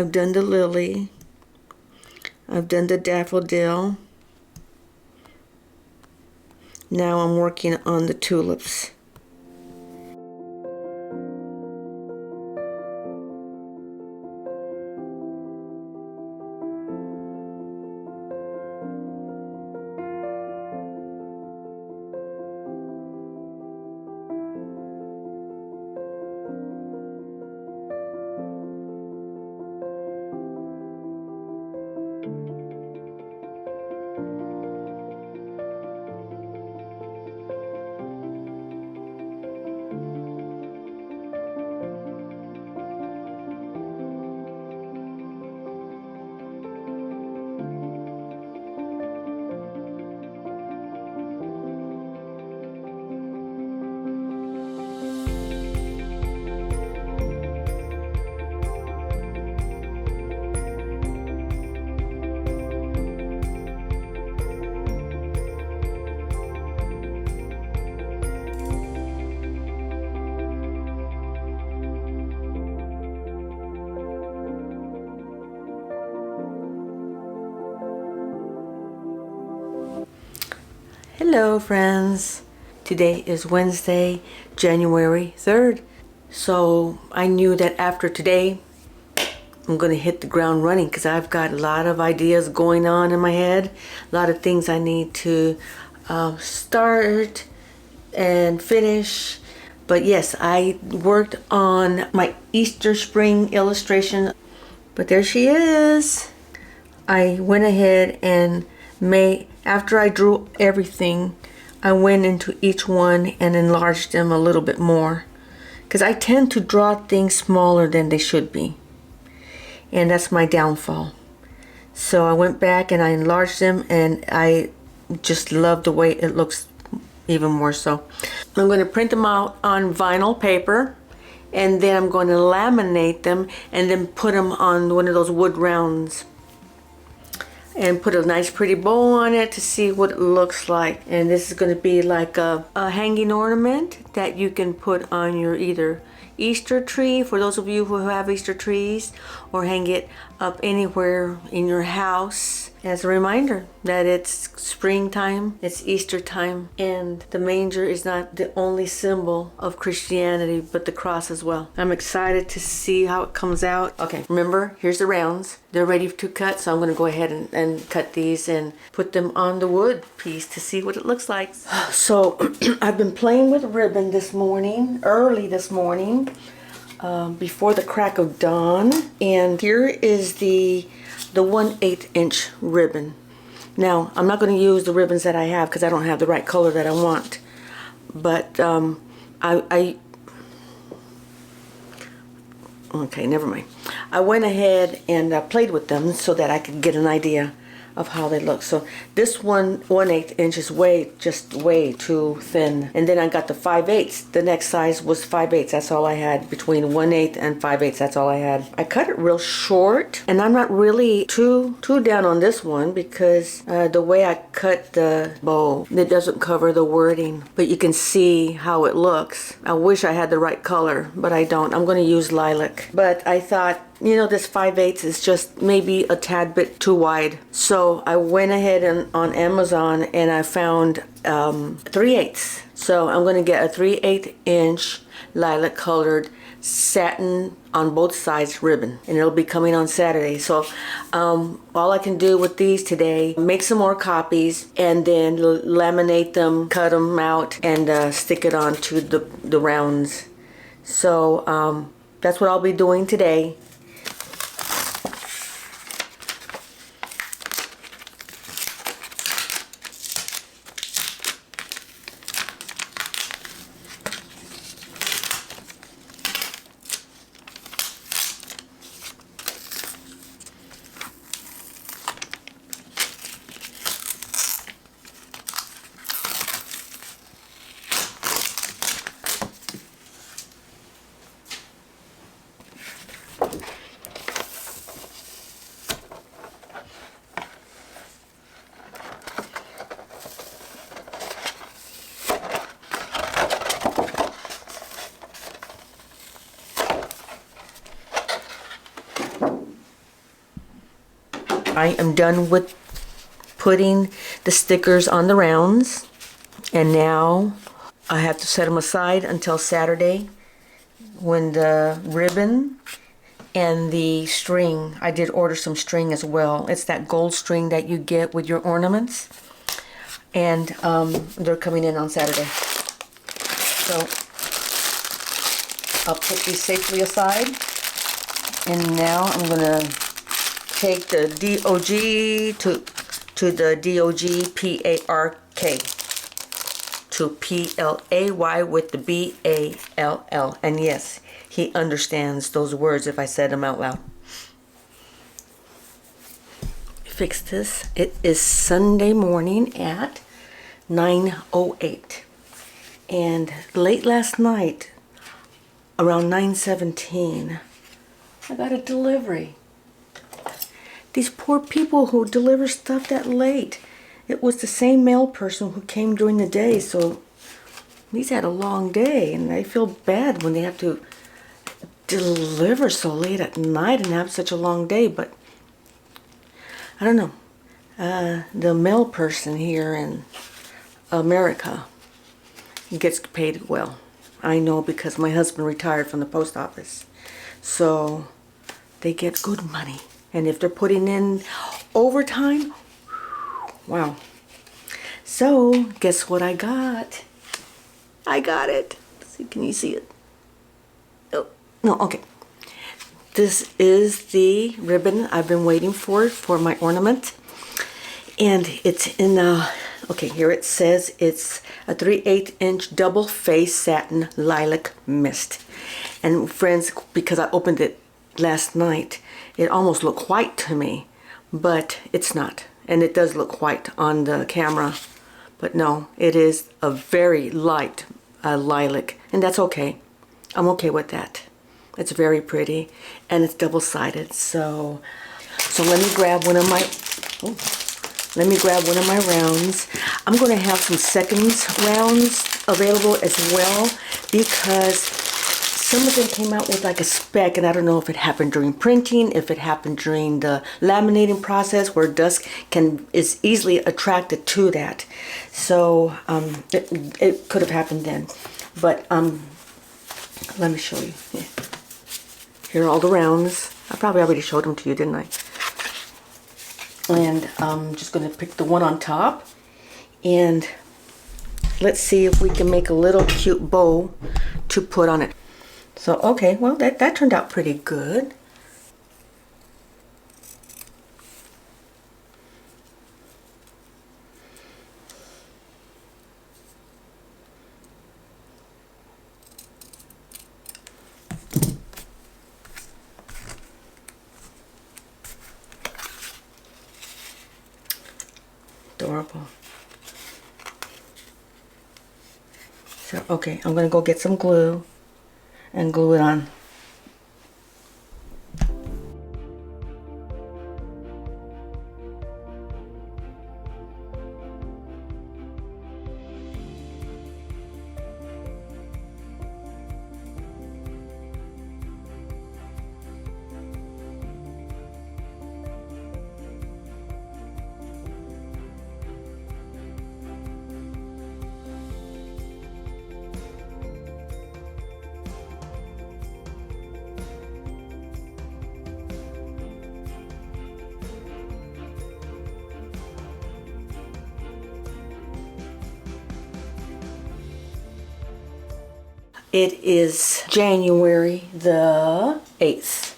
I've done the lily. I've done the daffodil. Now I'm working on the tulips. Hello friends, today is Wednesday, January 3rd. So I knew that after today I'm going to hit the ground running because I've got a lot of ideas going on in my head, a lot of things I need to start and finish. But yes, I worked on my Easter Spring illustration, but there she is. I went ahead and after I drew everything, I went into each one and enlarged them a little bit more because I tend to draw things smaller than they should be, and that's my downfall. So I went back and I enlarged them, and I just love the way it looks even more so. I'm going to print them out on vinyl paper, and then I'm going to laminate them and then put them on one of those wood rounds and put a nice pretty bow on it to see what it looks like. And this is going to be like a hanging ornament that you can put on your either Easter tree, for those of you who have Easter trees, or hang it up anywhere in your house as a reminder that it's springtime, it's Easter time, and the manger is not the only symbol of Christianity but the cross as well. I'm excited to see how it comes out. Okay, remember, here's the rounds. They're ready to cut, so I'm going to go ahead and cut these and put them on the wood piece to see what it looks like. So I've been playing with ribbon this morning, early this morning, before the crack of dawn, and here is the 1/8 inch ribbon. Now I'm not going to use the ribbons that I have because I don't have the right color that I want, but okay, never mind. I went ahead and played with them so that I could get an idea of how they look. So this 1/8 inch is way too thin. And then I got the 5/8. The next size was 5/8. That's all I had. Between 1/8 and 5/8, that's all I had. I cut it real short, and I'm not really too down on this one because the way I cut the bow, it doesn't cover the wording, but you can see how it looks. I wish I had the right color, but I don't. I'm going to use lilac. But I thought, you know, this 5/8 is just maybe a tad bit too wide. So I went ahead and on Amazon and I found 3/8. So I'm going to get a 3/8 inch lilac colored satin on both sides ribbon, and it'll be coming on Saturday. So all I can do with these today, make some more copies and then laminate them, cut them out, and stick it onto the rounds. So that's what I'll be doing today. I am done with putting the stickers on the rounds, and now I have to set them aside until Saturday when the ribbon and the string, I did order some string as well. It's that gold string that you get with your ornaments, and they're coming in on Saturday. So I'll put these safely aside, and now I'm gonna take the DOG to the DOG PARK to PLAY with the BALL. And yes, he understands those words if I said them out loud. Fix this. It is Sunday morning at 9:08. And late last night, around 9:17, I got a delivery. These poor people who deliver stuff that late. It was the same mail person who came during the day, so he's had a long day, and I feel bad when they have to deliver so late at night and have such a long day, but I don't know. The mail person here in America gets paid well. I know because my husband retired from the post office, so they get good money. And if they're putting in overtime, wow. So, guess what I got? I got it. See, can you see it? Oh, no, okay. This is the ribbon I've been waiting for my ornament. And it's in okay, here it says it's a 3/8 inch double face satin lilac mist. And friends, because I opened it last night, it almost looked white to me, but it's not. And it does look white on the camera, but no, it is a very light lilac, and that's okay. I'm okay with that. It's very pretty, and it's double-sided. So let me grab one of my rounds. I'm going to have some seconds rounds available as well, because some of them came out with like a speck, and I don't know if it happened during printing, if it happened during the laminating process where dust is easily attracted to that. So it could have happened then. But let me show you. Yeah. Here are all the rounds. I probably already showed them to you, didn't I? And I'm just going to pick the one on top. And let's see if we can make a little cute bow to put on it. So, okay, well, that turned out pretty good. Adorable. So, okay, I'm going to go get some glue and glue it on. It is January the 8th.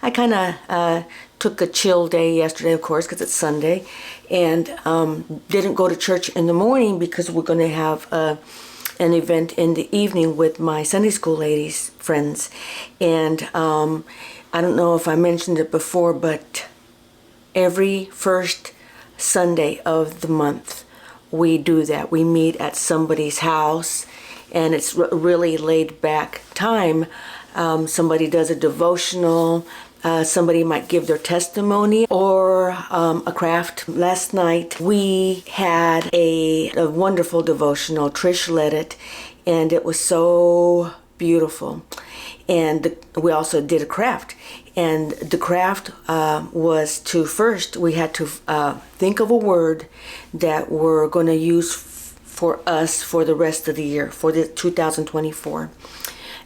I kind of took a chill day yesterday, of course, because it's Sunday, and didn't go to church in the morning because we're going to have an event in the evening with my Sunday school ladies friends. And I don't know if I mentioned it before, but every first Sunday of the month we do that. We meet at somebody's house, and it's really laid back time. Somebody does a devotional, somebody might give their testimony, or a craft. Last night we had a wonderful devotional. Trish led it, and it was so beautiful. And we also did a craft. And the craft was to first, we had to think of a word that we're going to use for us for the rest of the year, for the 2024.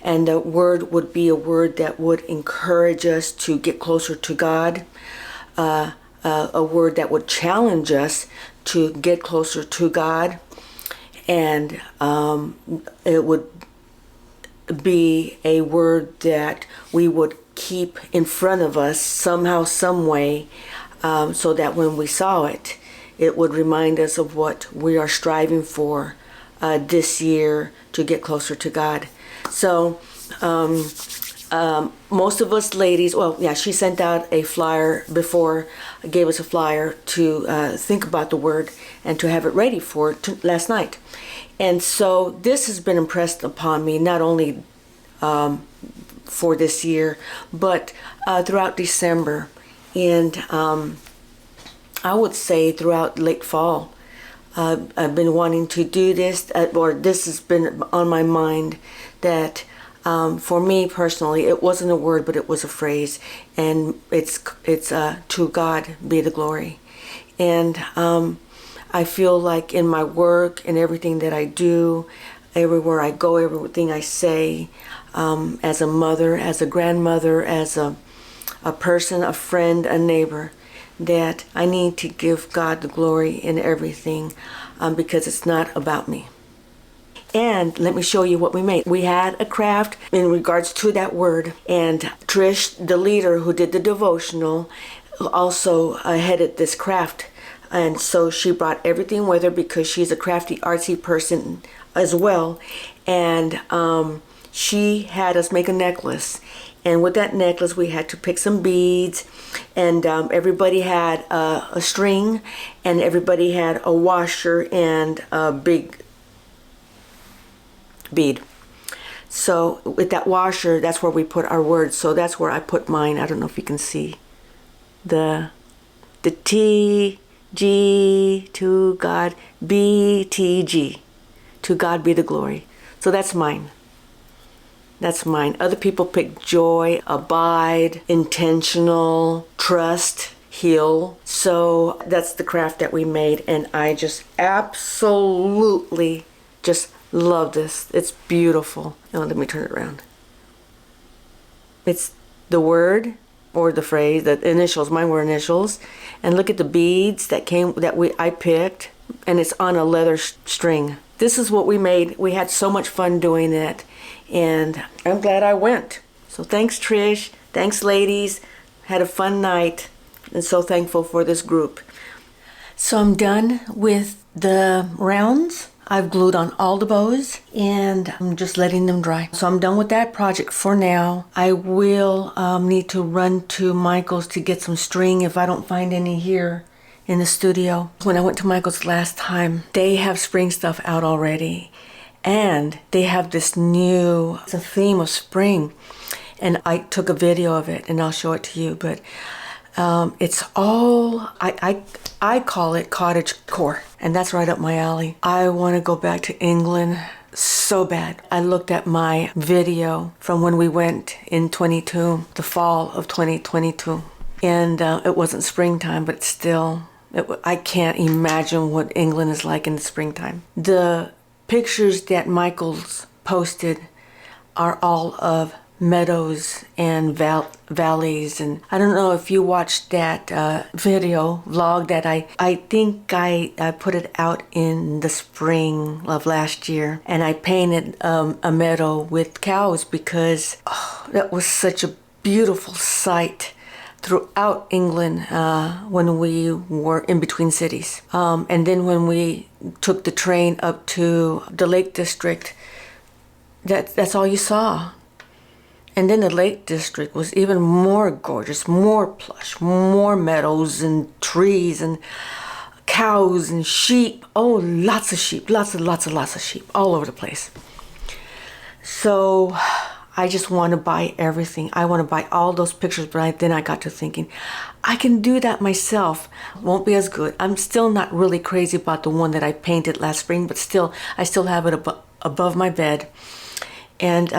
And the word would be a word that would encourage us to get closer to God, a word that would challenge us to get closer to God, and it would be a word that we would keep in front of us somehow, some way, so that when we saw it, it would remind us of what we are striving for this year to get closer to God. So most of us ladies, well, yeah, she sent out a flyer before, gave us a flyer to think about the word and to have it ready for last night. And so this has been impressed upon me, not only for this year, but throughout December, and I would say throughout late fall. I've been wanting to do this, or this has been on my mind, that for me personally, it wasn't a word, but it was a phrase, and it's to God be the glory. And I feel like in my work and everything that I do, everywhere I go, everything I say, as a mother, as a grandmother, as a person, a friend, a neighbor, that I need to give God the glory in everything, because it's not about me. And let me show you what we made. We had a craft in regards to that word, and Trish, the leader who did the devotional, also headed this craft. And so she brought everything with her because she's a crafty, artsy person as well. And she had us make a necklace. And with that necklace, we had to pick some beads, and everybody had a string, and everybody had a washer and a big bead. So with that washer, that's where we put our words. So that's where I put mine. I don't know if you can see the T, G, to God, B, T, G. To God be the glory. So that's mine. That's mine. Other people pick joy, abide, intentional, trust, heal. So that's the craft that we made, and I just absolutely just love this. It's beautiful. Oh, let me turn it around. It's the word or the phrase, the initials. Mine were initials. And look at the beads that I picked, and it's on a leather string. This is what we made. We had so much fun doing it, and I'm glad I went. So thanks, Trish. Thanks, ladies. Had a fun night, and so thankful for this group. So I'm done with the rounds. I've glued on all the bows, and I'm just letting them dry. So I'm done with that project for now. I will need to run to Michael's to get some string if I don't find any here in the studio. When I went to Michael's last time, they have spring stuff out already, and they have this new, it's a theme of spring, and I took a video of it, and I'll show it to you. But it's all, I call it cottage core, and that's right up my alley. I want to go back to England so bad. I looked at my video from when we went in 22, the fall of 2022, and it wasn't springtime, but still, I can't imagine what England is like in the springtime. The pictures that Michael's posted are all of meadows and valleys, and I don't know if you watched that video vlog that I think I put it out in the spring of last year, and I painted a meadow with cows because that was such a beautiful sight throughout England when we were in between cities. And then when we took the train up to the Lake District, that's all you saw. And then the Lake District was even more gorgeous, more plush, more meadows and trees and cows and sheep. Oh, lots of sheep, lots of sheep all over the place. So I just want to buy everything. I want to buy all those pictures, but then I got to thinking, I can do that myself. Won't be as good. I'm still not really crazy about the one that I painted last spring, but still, I still have it above my bed. And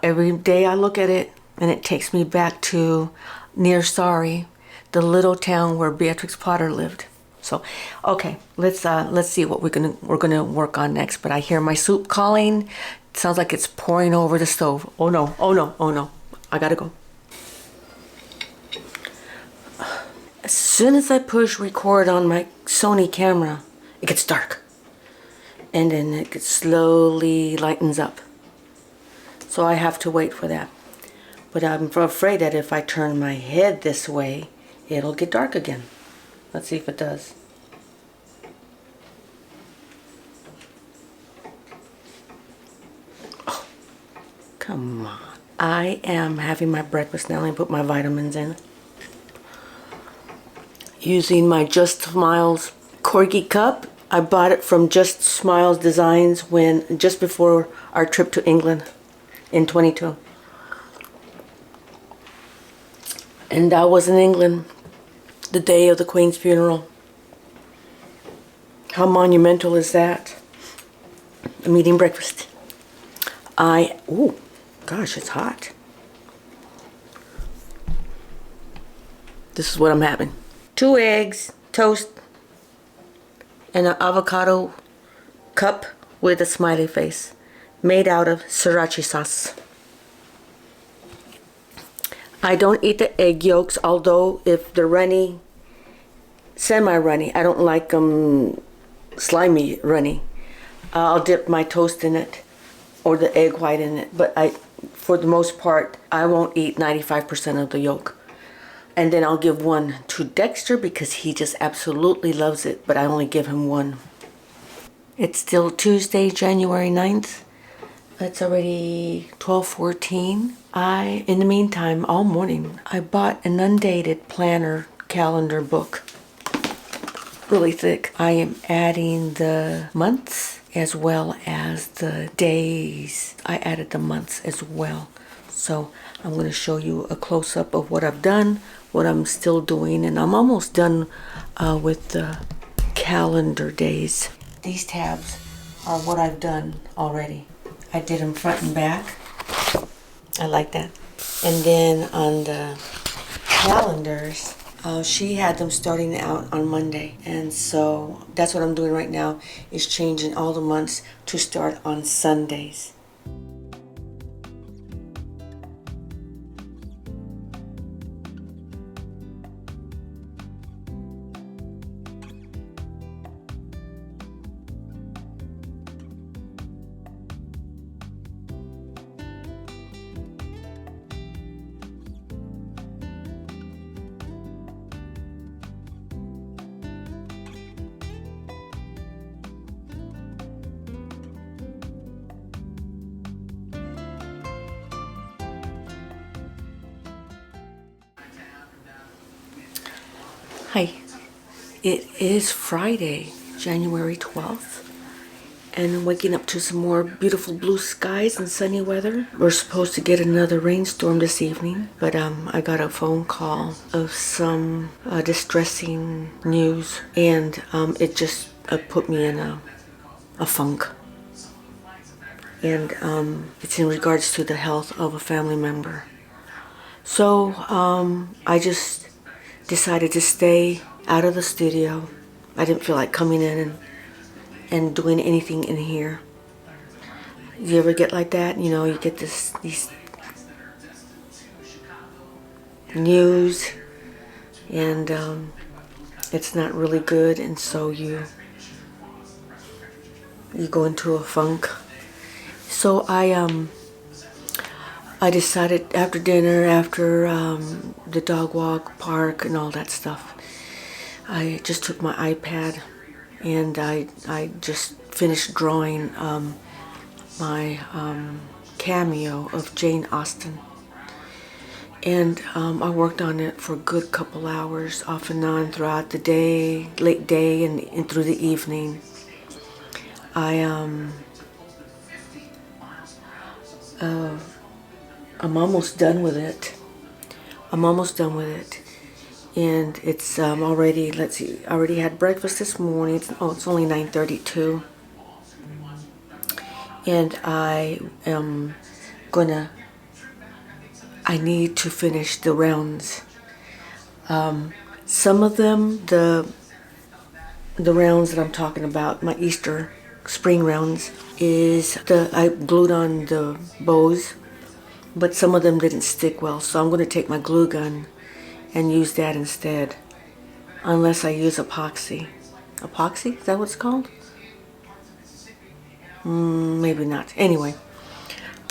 every day I look at it and it takes me back to near Surrey, the little town where Beatrix Potter lived. So, okay, let's see what we're gonna work on next. But I hear my soup calling. It sounds like it's pouring over the stove. Oh no, oh no, oh no. I gotta go. As soon as I push record on my Sony camera, it gets dark. And then it slowly lightens up. So I have to wait for that. But I'm afraid that if I turn my head this way, it'll get dark again. Let's see if it does. Oh, come on. I am having my breakfast now. Let me put my vitamins in. Using my Just Smiles corgi cup. I bought it from Just Smiles Designs just before our trip to England in 22. And I was in England the day of the Queen's funeral. How monumental is that? I'm eating breakfast. Oh, gosh, it's hot. This is what I'm having. 2 eggs, toast, and an avocado cup with a smiley face made out of sriracha sauce. I don't eat the egg yolks, although if they're runny, semi-runny, I don't like them slimy runny. I'll dip my toast in it or the egg white in it, but for the most part, I won't eat 95% of the yolk. And then I'll give one to Dexter because he just absolutely loves it, but I only give him one. It's still Tuesday, January 9th. It's already 12:14. In the meantime, all morning, I bought an undated planner calendar book. Really thick. I am adding the months as well as the days. I added the months as well. So I'm going to show you a close-up of what I've done, what I'm still doing, and I'm almost done with the calendar days. These tabs are what I've done already. I did them front and back. I like that. And then on the calendars, she had them starting out on Monday. And so that's what I'm doing right now, is changing all the months to start on Sundays. Hi, it is Friday, January 12th, and I'm waking up to some more beautiful blue skies and sunny weather. We're supposed to get another rainstorm this evening, but I got a phone call of some distressing news, and it just put me in a funk. And it's in regards to the health of a family member. So I just decided to stay out of the studio. I didn't feel like coming in and doing anything in here. You ever get like that? You know, you get these news and it's not really good, and so you go into a funk. So I decided after dinner, after the dog walk, park, and all that stuff, I just took my iPad and I just finished drawing my Cameo of Jane Austen. And I worked on it for a good couple hours, off and on throughout the day, late day, and through the evening. I'm almost done with it. And it's already, let's see, I already had breakfast this morning. It's only 9:32. And I am I need to finish the rounds. Some of them, the rounds that I'm talking about, my Easter Spring rounds, I glued on the bows, but some of them didn't stick well, so I'm going to take my glue gun and use that instead, unless I use epoxy. Epoxy? Is that what it's called? Maybe not. Anyway,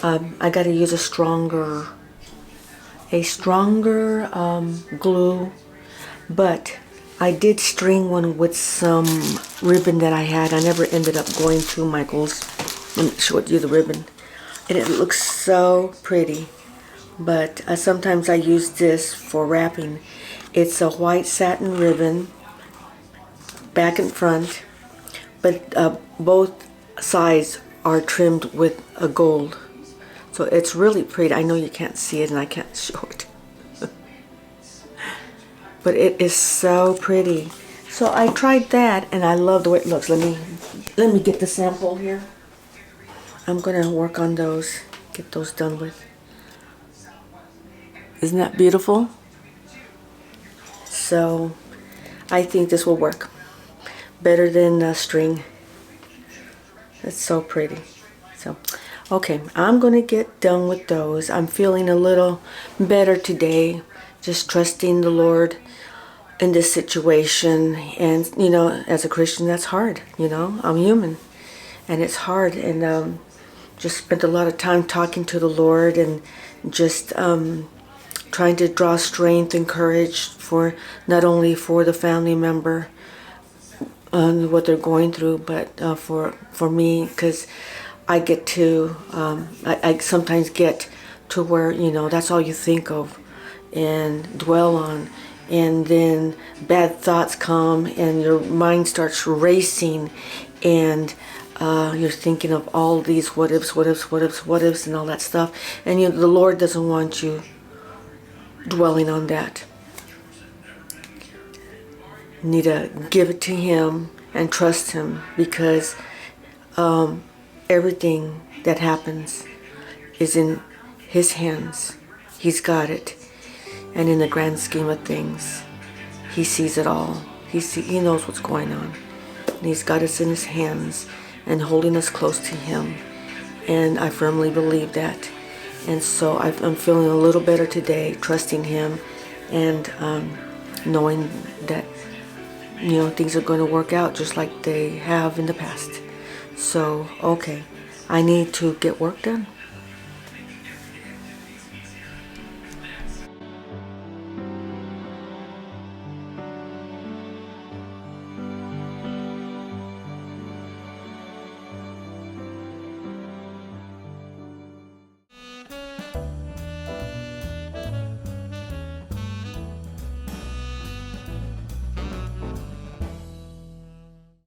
I got to use a stronger glue, but I did string one with some ribbon that I had. I never ended up going to Michael's. Let me show you the ribbon. And it looks so pretty. But sometimes I use this for wrapping. It's a white satin ribbon, back and front, but both sides are trimmed with a gold. So it's really pretty. I know you can't see it and I can't show it. But it is so pretty. So I tried that and I love the way it looks. Let me get the sample here. I'm gonna work on those, get those done with. Isn't that beautiful? So I think this will work better than string. It's so pretty. So okay, I'm gonna get done with those. I'm feeling a little better today, just trusting the Lord in this situation. And you know, as a Christian, that's hard. You know, I'm human and it's hard, and just spent a lot of time talking to the Lord and just trying to draw strength and courage for not only for the family member and what they're going through, but for me, because I get to I sometimes get to where, you know, that's all you think of and dwell on, and then bad thoughts come and your mind starts racing, and you're thinking of all these what ifs and all that stuff, and the Lord doesn't want you dwelling on that. You need to give it to Him and trust Him, because everything that happens is in His hands. He's got it, and in the grand scheme of things, He sees it all. He knows what's going on, and He's got us in His hands and holding us close to Him, and I firmly believe that. And so I'm feeling a little better today, trusting Him, and knowing that, you know, things are going to work out just like they have in the past. So, okay, I need to get work done.